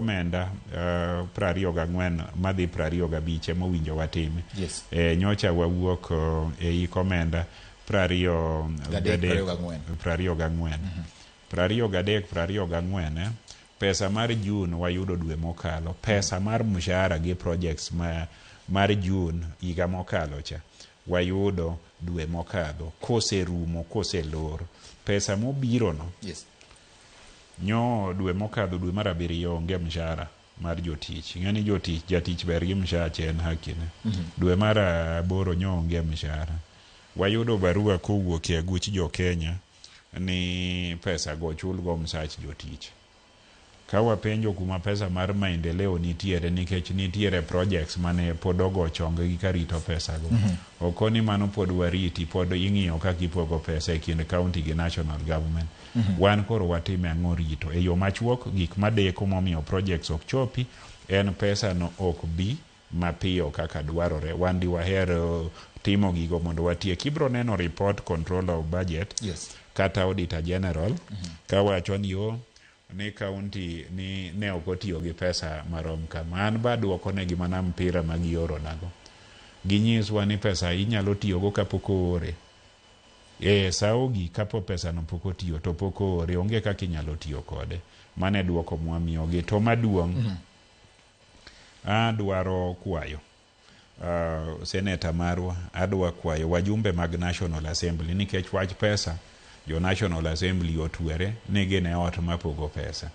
omenda 24 madhi 25 mowinjo watime. Yes. Nyocha wawuok e omenda 24 pesa mar June wayudo dwe mokalo, pesa mar mshahara gi projects mar June higa mokalo cha wayudo dwe mokalo, koserumo koselor pesa mobiro no. Yes. Nyo dwe mokadho dwe mar 7 onge mshahara mar jotich. Ng'ani jotich jatich ber gi mshahara chen hakine. Dwe mar 8 nyo onge mshahara. Wayudo barua kowuok e aguch jo Kenya ni pesa go chulgo msach jotich. Ka wapenjo kuma pesa mar maendeleo nitiere, nikech nitiere projects mane pod ogo chonge gi karito pesa go. Okoni mano pod wariti, pod ing'iyo kaka ipogo pesa e kind county gi national government. Wan koro watime ang'o rito e yo machuok gik madeko momiyo projects ok chopi en pesa no ok bi mapiyo kaka dwarore. Wan waher timo gigo mondo watiek. Ibro neno report control of budget. Yes. Kata auditor general ka wacho ni ni county ni ne okotiyo gi pesa marom kama. An ba duoko ne gimana mpira magioro nago. Ginyiswa ni pesa inyalo tiyogo kapok oore. Saogi kapo pesa no pok otiyo to pok oore, onge kaka inyalo tiyo kode. Mane duoko mwamiyogi. To maduong' adwaro kwayo seneta marwa, adwa kwayo wajumbe mag National Assembly, nikech wach pesa jo National Assembly otwere ni gin e ot mapogo pesa.